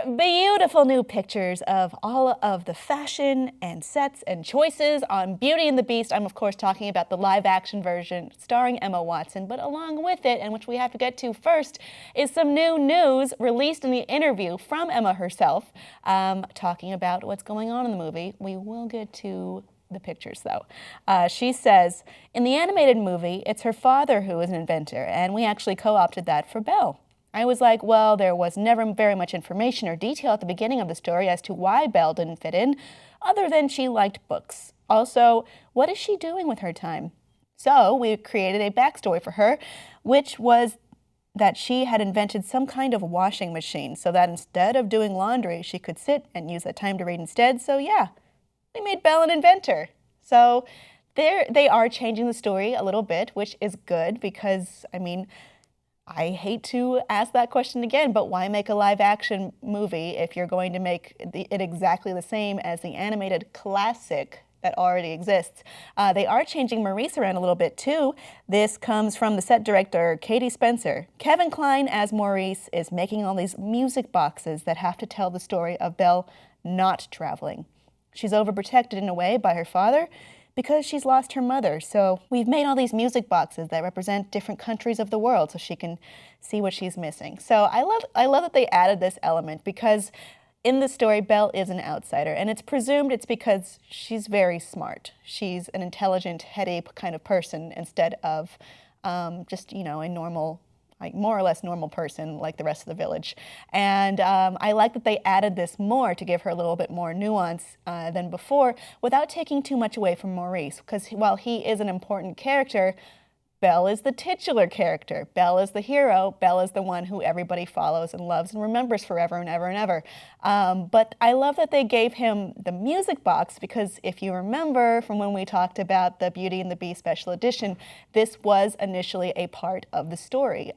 are beautiful new pictures of all of the fashion and sets and choices on Beauty and the Beast. I'm, of course, talking about the live-action version starring Emma Watson. But along with it, and which we have to get to first, is some new news released in the interview from Emma herself, talking about what's going on in the movie. We will get to the pictures, though. She says, in the animated movie, it's her father who is an inventor, and we actually co-opted that for Belle. I was like, well, there was never very much information or detail at the beginning of the story as to why Belle didn't fit in, other than she liked books. Also, what is she doing with her time? So we created a backstory for her, which was that she had invented some kind of washing machine so that instead of doing laundry, she could sit and use that time to read instead. So yeah, we made Belle an inventor. So they are changing the story a little bit, which is good because, I mean, I hate to ask that question again, but why make a live-action movie if you're going to make it exactly the same as the animated classic that already exists? They are changing Maurice around a little bit, too. This comes from the set director, Katie Spencer. Kevin Kline, as Maurice, is making all these music boxes that have to tell the story of Belle not traveling. She's overprotected in a way by her father because she's lost her mother. So we've made all these music boxes that represent different countries of the world so she can see what she's missing. So I love that they added this element because in the story, Belle is an outsider, and it's presumed it's because she's very smart. She's an intelligent, heady kind of person instead of just, you know, a normal, like more or less normal person like the rest of the village. And I like that they added this more to give her a little bit more nuance than before without taking too much away from Maurice, because while he is an important character, Belle is the titular character. Belle is the hero. Belle is the one who everybody follows and loves and remembers forever and ever and ever. But I love that they gave him the music box because if you remember from when we talked about the Beauty and the Beast special edition, this was initially a part of the story.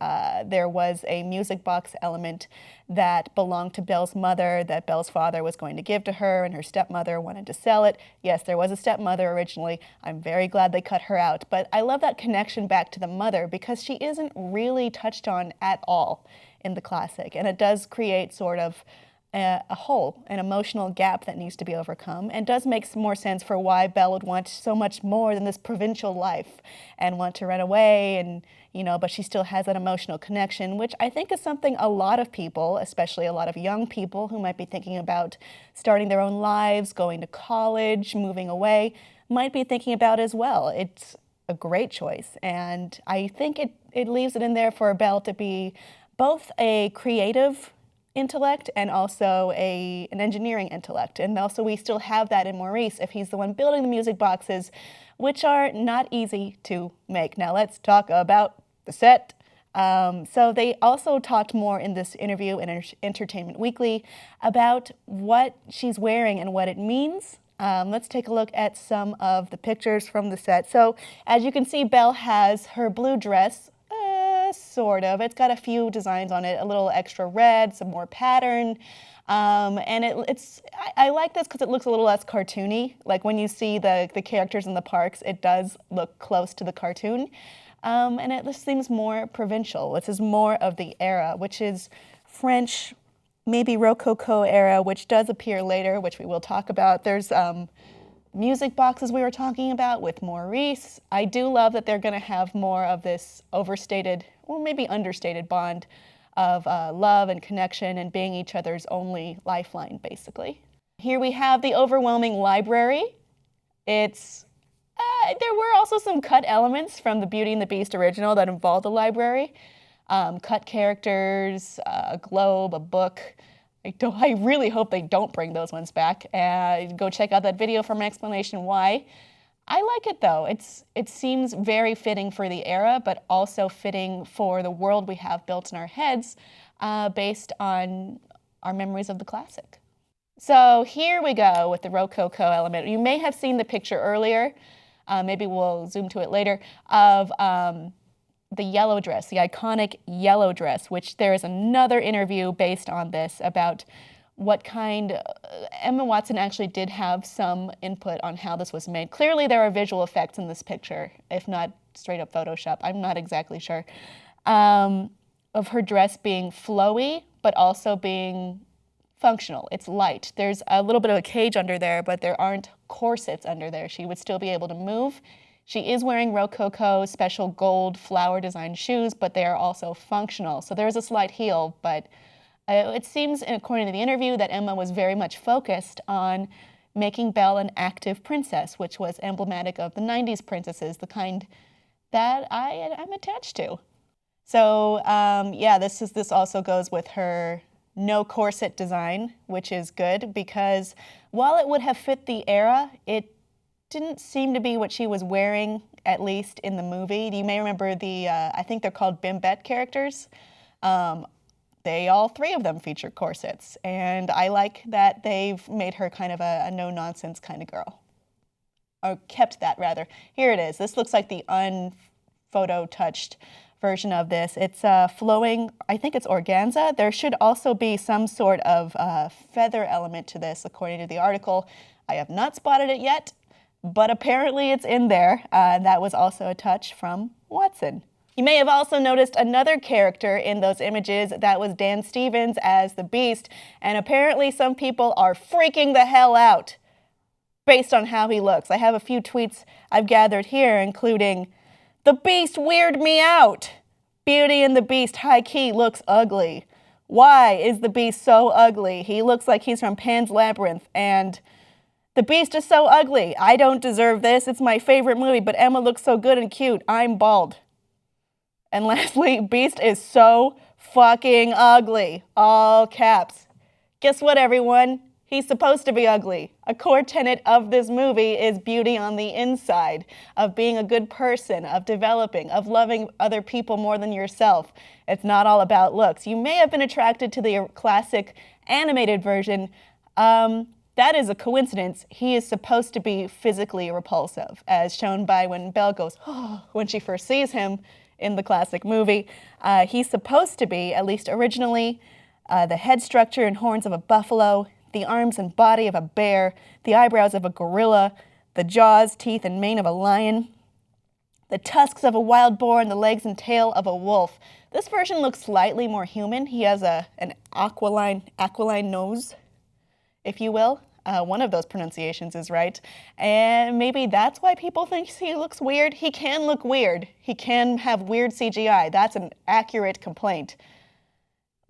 There was a music box element that belonged to Belle's mother that Belle's father was going to give to her, and her stepmother wanted to sell it. Yes, there was a stepmother originally. I'm very glad they cut her out. But I love that connection back to the mother because she isn't really touched on at all in the classic. And it does create sort of a hole, an emotional gap that needs to be overcome, and does make some more sense for why Belle would want so much more than this provincial life and want to run away and, you know, but she still has that emotional connection, which I think is something a lot of people, especially a lot of young people who might be thinking about starting their own lives, going to college, moving away, might be thinking about as well. It's a great choice, and I think it leaves it in there for Belle to be both a creative intellect and also an engineering intellect. And also we still have that in Maurice if he's the one building the music boxes, which are not easy to make. Now let's talk about the set. So they also talked more in this interview in Entertainment Weekly about what she's wearing and what it means. Let's take a look at some of the pictures from the set. So as you can see, Belle has her blue dress, sort of. It's got a few designs on it, a little extra red, some more pattern. And I like this because it looks a little less cartoony. Like when you see the characters in the parks, it does look close to the cartoon. And it just seems more provincial. This is more of the era, which is French, maybe Rococo era, which does appear later, which we will talk about. There's music boxes we were talking about with Maurice. I do love that they're going to have more of this overstated, or maybe understated bond of love and connection and being each other's only lifeline, basically. Here we have the overwhelming library. It's there were also some cut elements from the Beauty and the Beast original that involved the library. Cut characters, a globe, a book. I really hope they don't bring those ones back. Go check out that video for an explanation why. I like it though. It seems very fitting for the era, but also fitting for the world we have built in our heads based on our memories of the classic. So here we go with the Rococo element. You may have seen the picture earlier, maybe we'll zoom to it later, of the yellow dress, the iconic yellow dress, which there is another interview based on this about what kind. Emma Watson actually did have some input on how this was made. Clearly there are visual effects in this picture, if not straight up Photoshop, I'm not exactly sure, of her dress being flowy, but also being functional. It's light. There's a little bit of a cage under there, but there aren't corsets under there. She would still be able to move. She is wearing Rococo special gold flower designed shoes, but they are also functional. So there's a slight heel, but it seems, according to the interview, that Emma was very much focused on making Belle an active princess, which was emblematic of the 90s princesses, the kind that I'm attached to. So yeah, this also goes with her no corset design, which is good because while it would have fit the era, it didn't seem to be what she was wearing, at least in the movie. You may remember the, I think they're called Bimbette characters. All three of them feature corsets, and I like that they've made her kind of a no-nonsense kind of girl. Or kept that, rather. Here it is. This looks like the unphoto-touched version of this. It's flowing, I think it's organza. There should also be some sort of feather element to this, according to the article. I have not spotted it yet, but apparently it's in there. That was also a touch from Watson. You may have also noticed another character in those images. That was Dan Stevens as the Beast, and apparently some people are freaking the hell out based on how he looks. I have a few tweets I've gathered here, including, "The Beast weirded me out. Beauty and the Beast high-key looks ugly. Why is the Beast so ugly? He looks like he's from Pan's Labyrinth," and "The Beast is so ugly. I don't deserve this. It's my favorite movie, but Emma looks so good and cute. I'm bald." And lastly, "Beast is so fucking ugly." All caps. Guess what, everyone? He's supposed to be ugly. A core tenet of this movie is beauty on the inside, of being a good person, of developing, of loving other people more than yourself. It's not all about looks. You may have been attracted to the classic animated version. That is a coincidence. He is supposed to be physically repulsive, as shown by when Belle goes, "Oh," when she first sees him in the classic movie. He's supposed to be, at least originally, the head structure and horns of a buffalo, the arms and body of a bear, the eyebrows of a gorilla, the jaws, teeth, and mane of a lion, the tusks of a wild boar, and the legs and tail of a wolf. This version looks slightly more human. He has an aquiline nose, if you will. One of those pronunciations is right. And maybe that's why people think he looks weird. He can look weird. He can have weird CGI. That's an accurate complaint.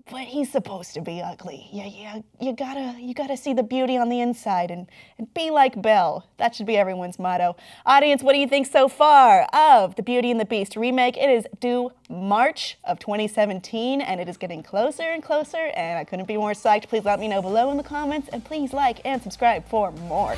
But he's supposed to be ugly. Yeah, you gotta see the beauty on the inside and be like Belle. That should be everyone's motto. Audience, what do you think so far of the Beauty and the Beast remake? It is due March of 2017, and it is getting closer and closer, and I couldn't be more psyched. Please let me know below in the comments, and please like and subscribe for more.